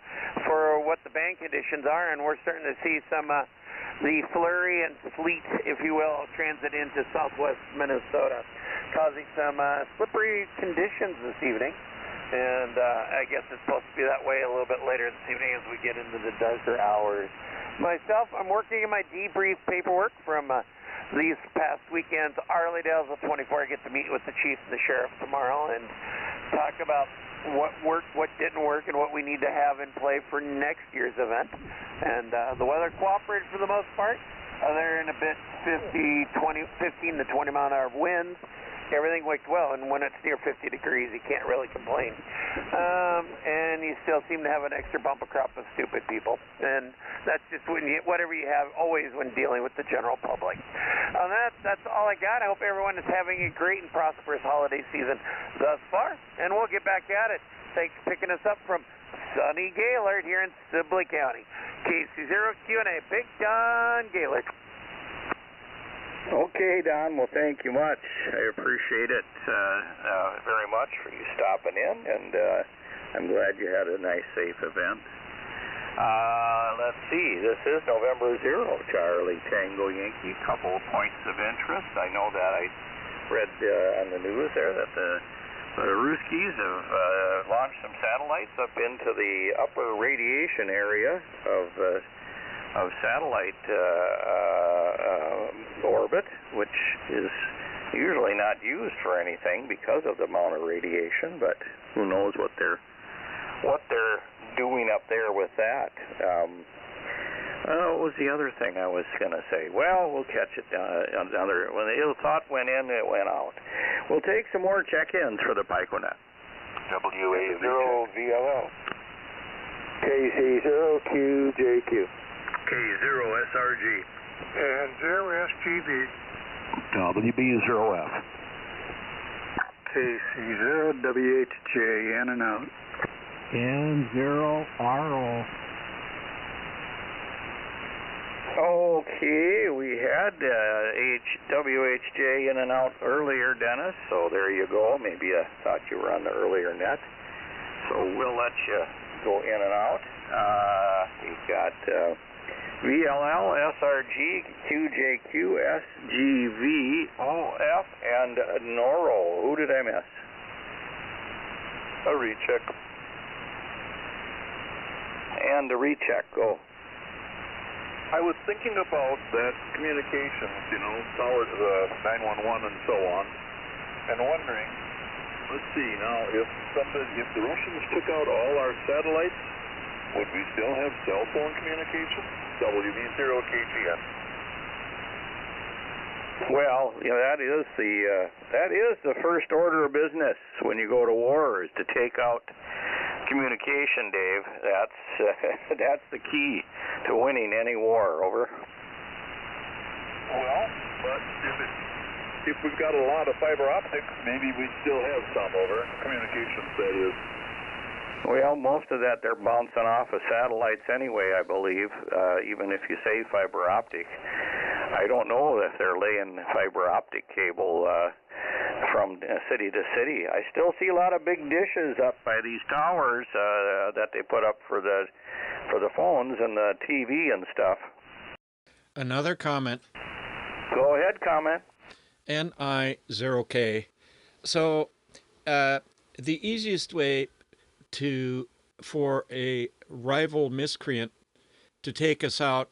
for what the band conditions are, and we're starting to see some the flurry and sleet, if you will, transit into southwest Minnesota, causing some slippery conditions this evening. And I guess it's supposed to be that way a little bit later this evening as we get into the darker hours. Myself, I'm working in my debrief paperwork from these past weekends. Arlingdale's the 24. I get to meet with the chief and the sheriff tomorrow and talk about what worked, what didn't work, and what we need to have in play for next year's event. And the weather cooperated for the most part. Other than a bit 15 to 20 mile an hour winds. Everything worked well, and when it's near 50 degrees, you can't really complain. And you still seem to have an extra bumper crop of stupid people. And that's just whatever you have always when dealing with the general public. That's all I got. I hope everyone is having a great and prosperous holiday season thus far, and we'll get back at it. Thanks for picking us up from sunny Gaylord here in Sibley County. KC0Q&A, Big Don Gaylord. Okay, Don. Well, thank you much. I appreciate it very much for you stopping in, and I'm glad you had a nice, safe event. Let's see. This is November 0, Charlie Tango Yankee. Couple of points of interest. I know that I read on the news there that the Ruskies have launched some satellites up into the upper radiation area of satellite orbit, which is usually not used for anything because of the amount of radiation, but who knows what they're doing up there with that. What was the other thing I was going to say? Well, we'll catch it another. When the thought went in, it went out. We'll take some more check-ins for the PICONET. WA0VLL. KC0QJQ. K0SRG. And 0SGB. WB0F. KC0WHJ, in and out. N0RO. Okay, we had WHJ in and out earlier, Dennis, so there you go. Maybe I thought you were on the earlier net. So we'll let you go in and out. We've got VLL, SRG, QJQ, SGV, OF, and NORO. Who did I miss? A recheck. And a recheck, go. I was thinking about that communications, towards 911 and so on, and wondering, let's see, now, if the Russians took out all our satellites, would we still have cell phone communication? WB0KTN. Well, that is the first order of business when you go to war, is to take out communication, Dave. That's the key to winning any war. Over. Well, but if we've got a lot of fiber optics, maybe we'd still have some over communications. That is. Well, most of that they're bouncing off of satellites anyway, I believe. Even if you say fiber optic, I don't know if they're laying fiber optic cable from city to city. I still see a lot of big dishes up by these towers that they put up for the phones and the TV and stuff. Another comment. Go ahead, comment. NI0K. So the easiest way for a rival miscreant to take us out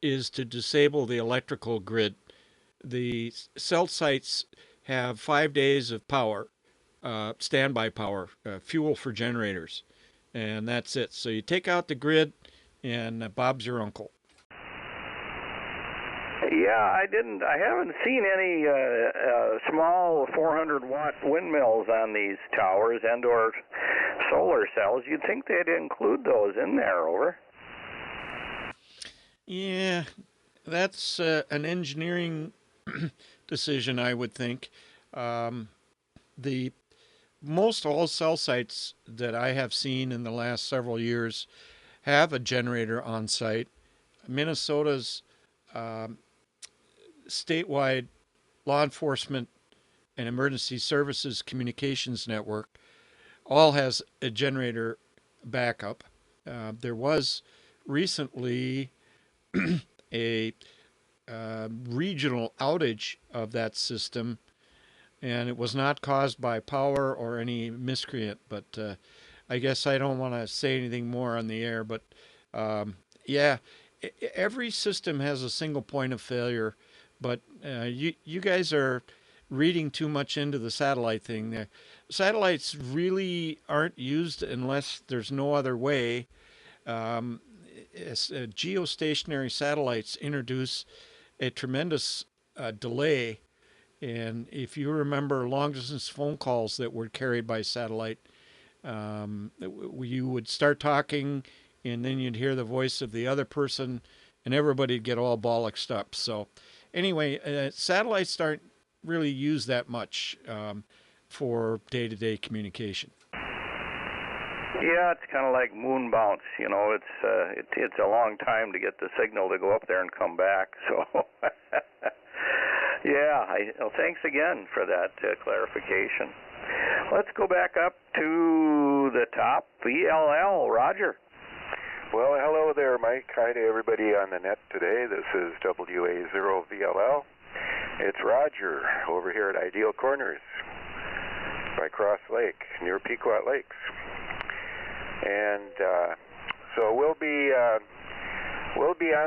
is to disable the electrical grid. The cell sites have 5 days of power, standby power, fuel for generators, and that's it. So you take out the grid, and Bob's your uncle. Yeah, I haven't seen any small 400-watt windmills on these towers and/or solar cells. You'd think they'd include those in there, over. Yeah, that's an engineering decision, I would think. The most all cell sites that I have seen in the last several years have a generator on site. Minnesota's statewide law enforcement and emergency services communications network all has a generator backup. There was recently a regional outage of that system, and it was not caused by power or any miscreant, but I guess I don't want to say anything more on the air, but yeah, every system has a single point of failure, but you guys are reading too much into the satellite thing. Satellites really aren't used unless there's no other way. Geostationary satellites introduce a tremendous delay, and if you remember long-distance phone calls that were carried by satellite, you would start talking, and then you'd hear the voice of the other person, and everybody'd get all bollocksed up. So anyway, satellites aren't really used that much for day-to-day communication. Yeah, it's kind of like moon bounce. You know, it's a long time to get the signal to go up there and come back. So, yeah. Well, thanks again for that clarification. Let's go back up to the top. VLL, Roger. Well, hello there, Mike. Hi to everybody on the net today. This is WA0VLL. It's Roger over here at Ideal Corners by Cross Lake, near Pequot Lakes. And so we'll be on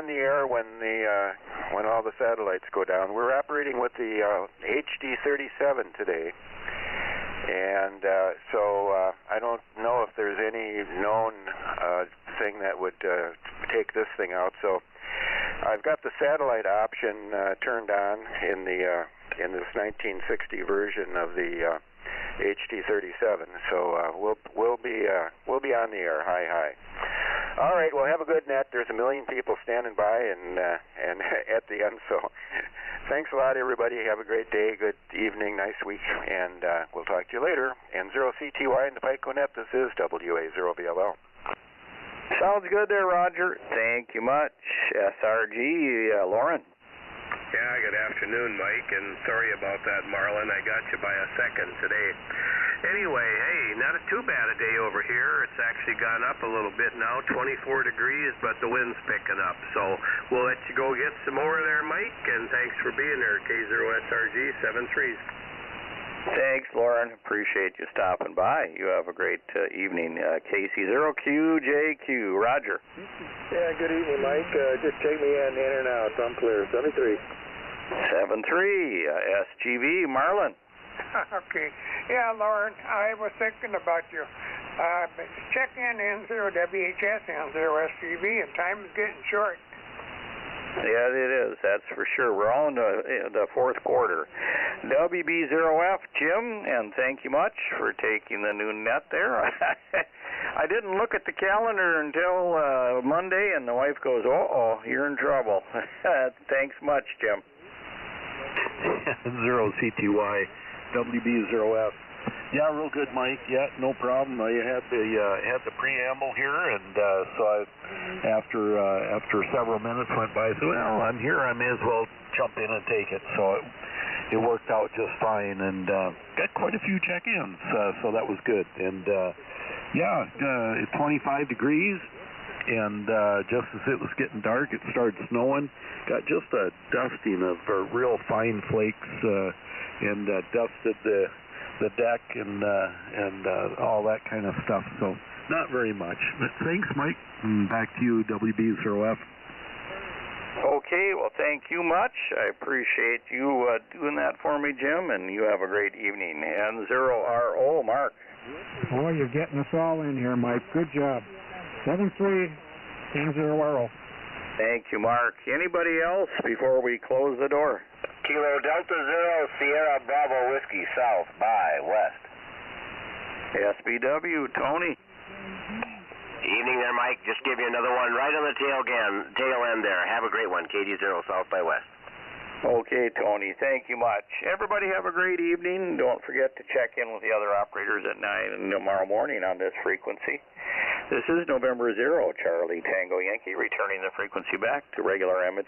the air when all the satellites go down. We're operating with the HD37 today, and so I don't know if there's any known thing that would take this thing out. So I've got the satellite option turned on in this 1960 version of the HD37. So we'll be on the air. Hi. All right. Well, have a good net. There's a million people standing by and at the end. So thanks a lot, everybody. Have a great day, good evening, nice week, and we'll talk to you later. N0CTY in the PICONET. This is WA0VLL. Sounds good there, Roger. Thank you much. SRG, Lauren. Yeah, good afternoon, Mike, and sorry about that, Marlin. I got you by a second today. Anyway, hey, not too bad a day over here. It's actually gone up a little bit now, 24 degrees, but the wind's picking up. So we'll let you go get some more there, Mike, and thanks for being there, K0SRG 73s. Thanks, Lauren. Appreciate you stopping by. You have a great evening. KC0QJQ. Roger. Yeah, good evening, Mike. Just take me in and out. I'm clear. 73. 73. SGV. Marlin. Okay. Yeah, Lauren, I was thinking about you. Check in N0WHS, N0SGV, and time is getting short. Yeah, it is. That's for sure. We're all in the fourth quarter. WB0F, Jim, and thank you much for taking the noon net there. I didn't look at the calendar until Monday, and the wife goes, uh-oh, you're in trouble. Thanks much, Jim. 0CTY, WB0F. Yeah, real good, Mike. Yeah, no problem. I had the preamble here, and so after several minutes went by, I said, well, I'm here. I may as well jump in and take it. So it worked out just fine, and got quite a few check-ins, so that was good. And it's 25 degrees, and just as it was getting dark, it started snowing. Got just a dusting of real fine flakes, and dusted the deck and all that kind of stuff. So not very much. But thanks, Mike. And back to you, WB0F. Okay, well, thank you much. I appreciate you doing that for me, Jim, and you have a great evening. N0RO, Mark. Oh, you're getting us all in here, Mike. Good job. 7-3, N0RO. Thank you, Mark. Anybody else before we close the door? Kilo Delta Zero, Sierra Bravo Whiskey, south by west. SBW, Tony. Evening there, Mike. Just give you another one right on the tail end there. Have a great one. KD0, south by west. Okay, Tony. Thank you much. Everybody have a great evening. Don't forget to check in with the other operators at 9 and tomorrow morning on this frequency. This is November 0, Charlie Tango Yankee, returning the frequency back to regular amateur.